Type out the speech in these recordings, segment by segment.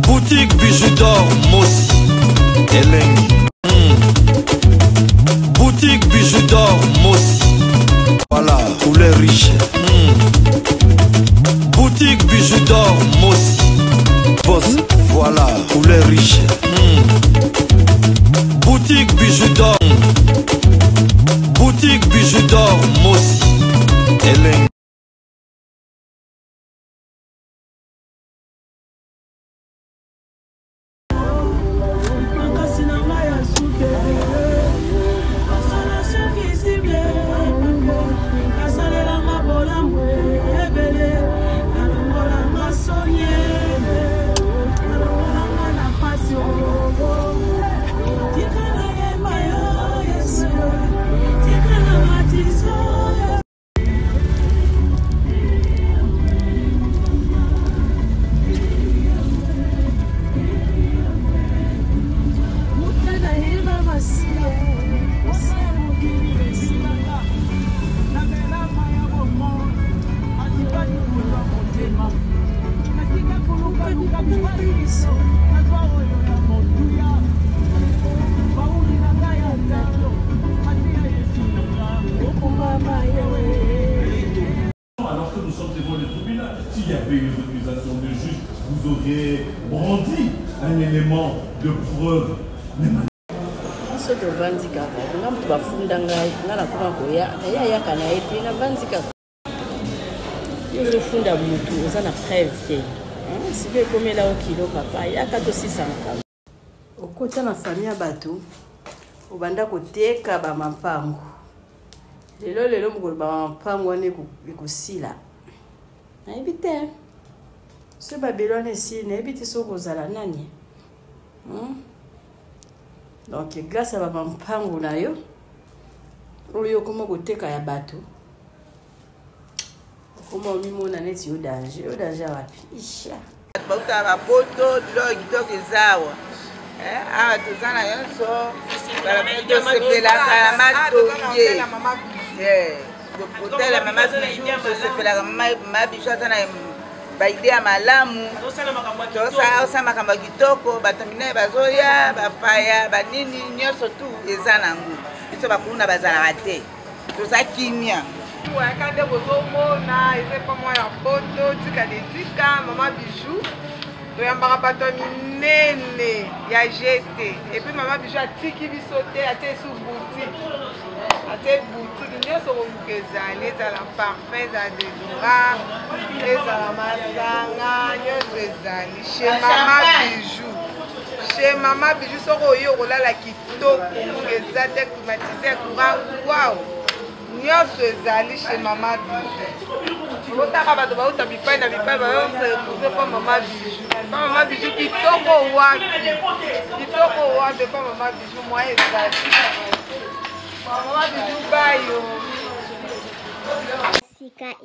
Boutique bijoux d'or Mossi Elengi. Boutique bijoux d'or Mossi. Voilà, couleur riche. Boutique bijoux d'or Mossi. Boss, voilà, couleur riche. Boutique bijoux d'or. Boutique bijoux d'or Mossi Elengi. Alors que nous sommes devant le tribunal, s'il y avait une autorisation de juge, vous auriez brandi un élément de preuve. Okota na famille ya bato obanda koteka ba mampango lelo mukolo ba mampango wana ekosila nayebi te so babelwane si nayebi te so kozala nani donc grâce à ba mampango na yo oyo okoma koteka ya bato okoma omimona neti yo danger wapi isha bauta bapoto bilo kitoko ezawa awa tozana yonso tosepelaka na matonge kotala mama bijou tosepelaka mama bijou ata na baide ya malamu tosala makambo ya kitoko bato minene bazoya bapaya banini nyonso tu eza nango biso bakuna bazalaka te toza kimia waka nde bozomona eza epa mwa ya poto tika detika mama bijou toyambaka bato minene ya jete epuis mama bijou atiki biso te ate esu boutique ate boutique nyonso komuka ezali ezala parfum ezala dedora ezala masanga nyonso ezali chez mama bijou chez mama bijou soko oyi okolala kitoko muka eza te climatisé courant wow nyonso ezali chez mama bijou otaka bato bauta bipai na bipai bayoretrouve pa mama bijou pa mama bijou kitoko wapi pa mama bijou mwa ezali mama bijou bayo sika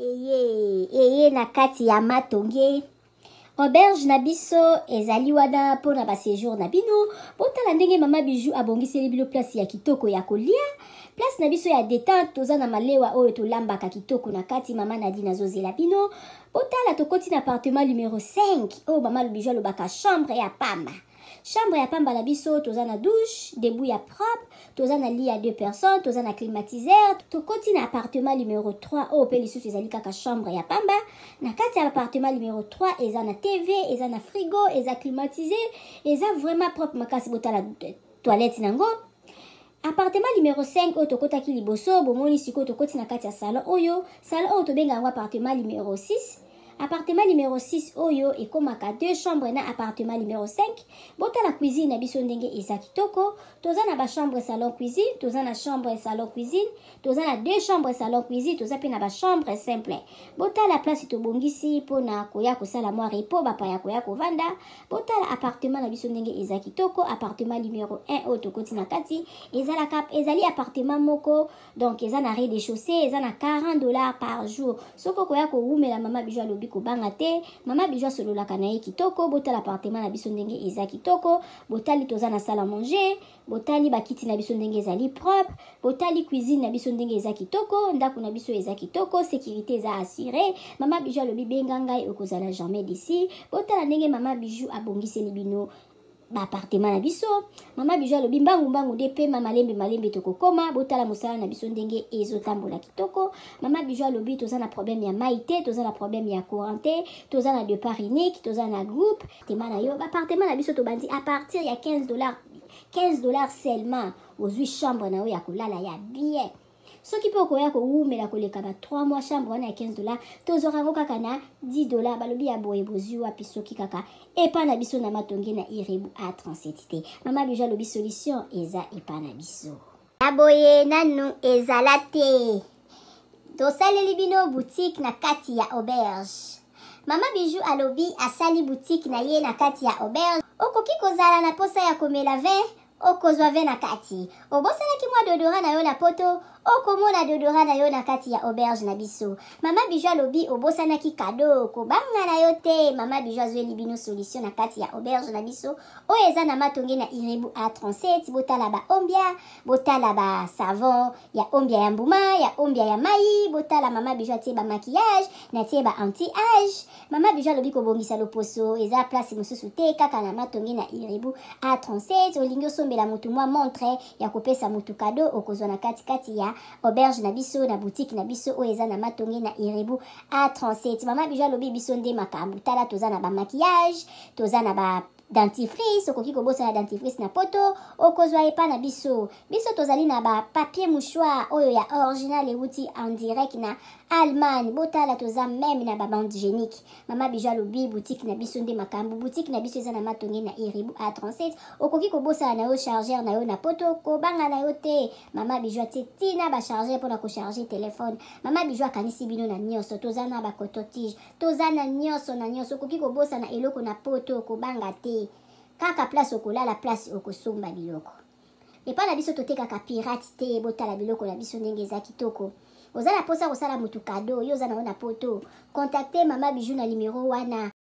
eye na kati ya matonge auberge na biso ezali wana mpona baséjour na bino botala ndenge mama bijou abongiseli bino place ya kitoko ya kolia place na biso ya détente toza na malewa oyo tolambaka kitoko na kati mama Nadine azozela bino botala tokoti na appartement numéro 5 oyo mama bijou alobaka chambre ya pamba chambre ya pamba na biso toza na douche debout ya propre toza na lit ya 2 personnes toza na climatiseur tokoti na appartement numéro 3 oyo pe lisusu ezali kaka chambre ya pamba na kati ya appartement numéro 3 eza na tv eza na frigo eza climatisé eza vraiment propre makasi botala toilette nango appartement numéro 5 oyo tokotaki liboso bomoni sikoyo tokoti na kati ya salon oyo tobenga yango appartement numéro 6 appartement numéro 6 oyo ekomaka 2 chambres na appartement numéro 5 botala cuisine na biso ndenge eza kitoko toza na ba chambre salon cuisine toza na chambre salon cuisine toza na 2 chambres salon cuisine toza pe na ba chambre simple botala place tobongisi mpona koya kosala mwa repo bapaya koya kovanda botala appartement na biso ndenge eza kitoko appartement numéro 1 oyo tokoti na kati ezali appartement moko donc eza na rez-de-chaussée eza na $40 par jour soko koya kowumela mama bijou alobi lobi kobanga te mama bijou asololaka na ye kitoko botala appartement na biso ndenge eza kitoko botali toza na salle à manger botali bakiti na biso ndenge ezali propre botali cuisine na biso ndenge eza kitoko ndako na biso eza kitoko sécurité eza assurée mama bijou alobi benga ngai okozala jamais d'ici botala ndenge mama bijou abongiseli bino appartement na biso mama bijou alobi mbangu de pe malembe tokokoma botala mosala na biso ndenge ezotambola kitoko mama bijou alobi toza na problème ya mai te toza na problème ya courant te toza na départ unique toza na groupe tema na yo appartement na biso tobandi à partir ya $15 seulement ozwi chambre na yo ya kolala ya bien soki mpe okoya kowumela koleka ba 3 mois chambre wana ya $15 tozorango kaka na $10 balobi ya boye bozwi wapi soki kaka epa na biso na matonge na irebu A37 te mama bijou alobi solution eza epa na biso aboye nanu ezala te tosaleli bino boutique na kati ya auberge mama bijou alobi asali boutique na ye na kati ya auberge okoki kozala na posa ya komela vin okozwa vin na kati obosalaki mwa deodorant na yo na poto okomona deodorant na yo na kati ya auberge na biso mama bijou alobi obosanaki kado kobanga na yo te mama bijou azweli bino solution na kati ya auberge na biso oyo eza na matonge na irebu A37 botala ba ombia botala ba savon ya ombia ya mbuma ya ombia ya mai botala mama bijou atie ba maquillage na tie ba anti-age mama bijou alobi kobongisa loposo eza place mosusu te kaka na matonge na irebu A37 olingi osombela mutu mwa montre ya kopesa mutu kado okozwa na kati ya auberge na biso na boutique na biso oyo eza na matonge na irebu A37 mama bijou alobi biso nde makambo tala toza na ba maquillage toza na ba dentifrice okoki kobosana dentifrice na poto okozwa epa na biso tozali na ba papier mouchoir oyo ya original euti en direct na Allemagne botala toza même na ba bande hygiénique mama bijou alobi boutique na biso nde makambo boutique na biso eza na matonge na irebu A37 okoki kobosana na yo chargeur na yo na poto kobanga na yo te mama bijou atie tina ba chargeur mpona kocharge telefone mama bijou akanisi bino na nyonso toza na ba coton-tige toza na nyonso okoki kobosana eloko na poto kobanga te kaka place okolala place okosomba biloko epa na biso totekaka pirate te botala biloko na biso ndenge eza kitoko oza na posa kosala mutu kado yo oza na wana poto contacte mama bijou na numéro wana